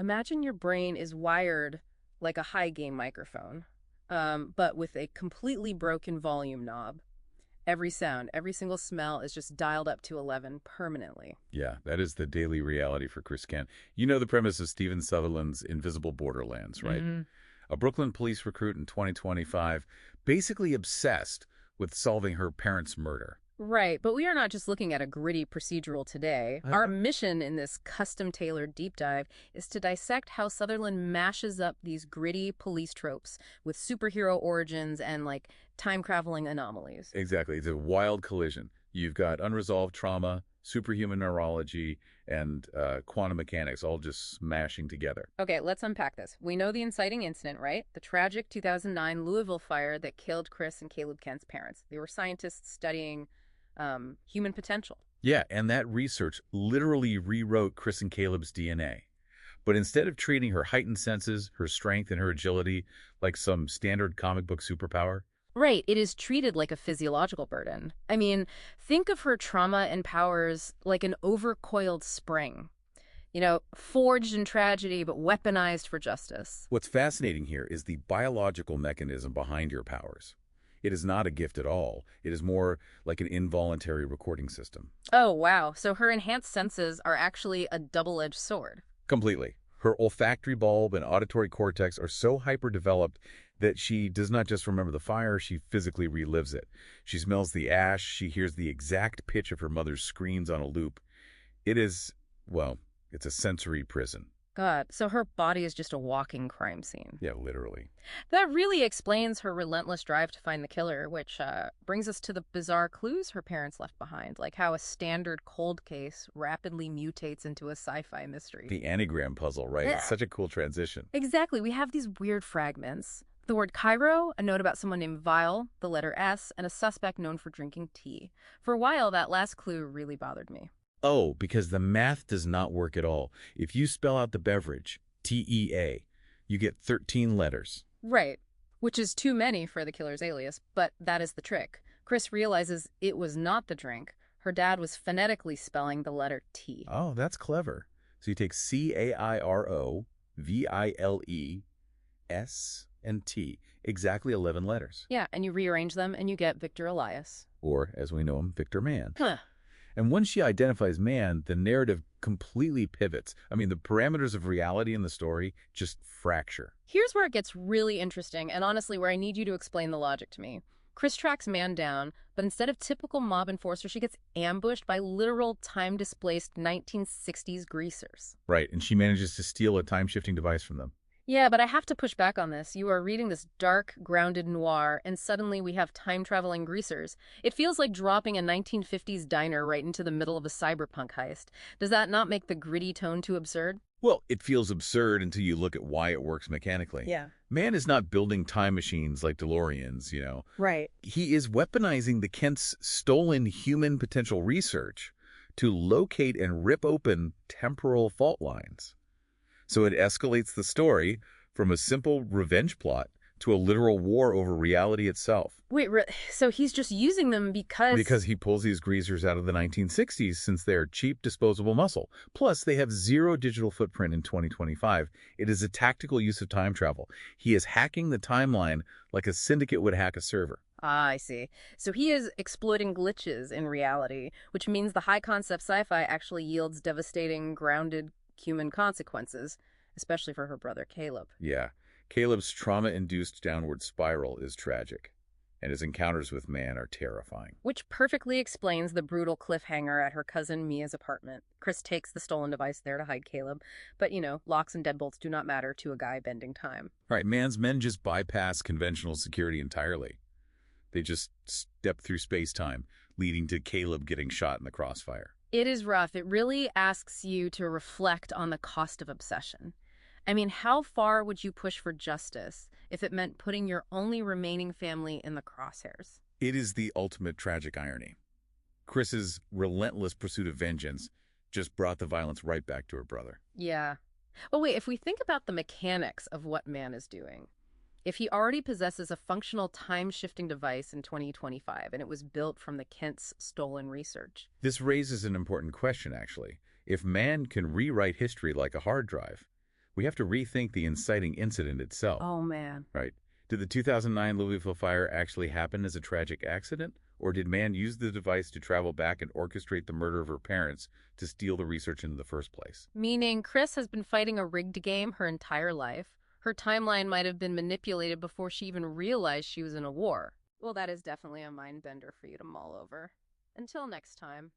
Imagine your brain is wired like a high-gain microphone, but with a completely broken volume knob. Every sound, every single smell is just dialed up to 11 permanently. Yeah, that is the daily reality for Chris Kent. You know the premise of Steven Sutherland's Invisible Borderlands, right? Hmm. A Brooklyn police recruit in 2025, basically obsessed with solving her parents' murder. Right, but we are not just looking at a gritty procedural today. Our mission in this custom-tailored deep dive is to dissect how Sutherland mashes up these gritty police tropes with superhero origins and, like, time-traveling anomalies. Exactly. It's a wild collision. You've got unresolved trauma, superhuman neurology, and quantum mechanics all just smashing together. Okay, let's unpack this. We know the inciting incident, right? The tragic 2009 Louisville fire that killed Chris and Caleb Kent's parents. They were scientists studying human potential. Yeah, and that research literally rewrote Chris and Caleb's DNA. But instead of treating her heightened senses, her strength, and her agility like some standard comic book superpower, Right, it is treated like a physiological burden. I mean, think of her trauma and powers like an overcoiled spring. Forged in tragedy, but weaponized for justice. what's fascinating here is the biological mechanism behind your powers. It is not a gift at all. It is more like an involuntary recording system. Oh, wow. So her enhanced senses are actually a double-edged sword. Completely. Her olfactory bulb and auditory cortex are so hyper-developed that she does not just remember the fire, she physically relives it. She smells the ash, she hears the exact pitch of her mother's screams on a loop. It is, well, it's a sensory prison. God, so her body is just a walking crime scene. Yeah, literally. That really explains her relentless drive to find the killer, which brings us to the bizarre clues her parents left behind, like how a standard cold case rapidly mutates into a sci-fi mystery. The anagram puzzle, right? It's such a cool transition. Exactly. We have these weird fragments. The word Cairo, a note about someone named Vile, the letter S, and a suspect known for drinking tea. For a while, that last clue really bothered me. Oh, because the math does not work at all. If you spell out the beverage, TEA, you get 13 letters. Right. Which is too many for the killer's alias, but that is the trick. Chris realizes it was not the drink. Her dad was phonetically spelling the letter T. Oh, that's clever. So you take CAIRO, VILE, S, and T. Exactly 11 letters. Yeah, and you rearrange them and you get Victor Elias. Or, as we know him, Victor Mann. Huh. And once she identifies Mann, the narrative completely pivots. I mean, the parameters of reality in the story just fracture. Here's where it gets really interesting, and honestly where I need you to explain the logic to me. Chris tracks Mann down, but instead of typical mob enforcer, she gets ambushed by literal time-displaced 1960s greasers. Right, and she manages to steal a time-shifting device from them. Yeah, but I have to push back on this. You are reading this dark, grounded noir, and suddenly we have time-traveling greasers. It feels like dropping a 1950s diner right into the middle of a cyberpunk heist. Does that not make the gritty tone too absurd? Well, it feels absurd until you look at why it works mechanically. Yeah. Man is not building time machines like DeLoreans, you know. Right. He is weaponizing the Kent's stolen human potential research to locate and rip open temporal fault lines. So it escalates the story from a simple revenge plot to a literal war over reality itself. Wait, so he's just using them because... Because he pulls these greasers out of the 1960s since they're cheap, disposable muscle. Plus, they have zero digital footprint in 2025. It is a tactical use of time travel. He is hacking the timeline like a syndicate would hack a server. Ah, I see. So he is exploiting glitches in reality, which means the high-concept sci-fi actually yields devastating, grounded human consequences, especially for her brother Caleb. Yeah. Caleb's trauma-induced downward spiral is tragic, and his encounters with Mann are terrifying. Which perfectly explains the brutal cliffhanger at her cousin Mia's apartment. Chris takes the stolen device there to hide Caleb, but, locks and deadbolts do not matter to a guy bending time. Right, Mann's men just bypass conventional security entirely. They just step through space-time, leading to Caleb getting shot in the crossfire. It is rough. It really asks you to reflect on the cost of obsession. I mean, how far would you push for justice if it meant putting your only remaining family in the crosshairs? It is the ultimate tragic irony. Chris's relentless pursuit of vengeance just brought the violence right back to her brother. Yeah. Well, wait, if we think about the mechanics of what Mann is doing, if he already possesses a functional time-shifting device in 2025 and it was built from the Kent's stolen research. This raises an important question, actually. If Mann can rewrite history like a hard drive, We have to rethink the inciting incident itself, Oh, man. right? Did the 2009 Louisville fire actually happen as a tragic accident? Or did man use the device to travel back and orchestrate the murder of her parents to steal the research in the first place? Meaning Chris has been fighting a rigged game her entire life. Her timeline might have been manipulated before she even realized she was in a war. Well, that is definitely a mind bender for you to mull over. Until next time.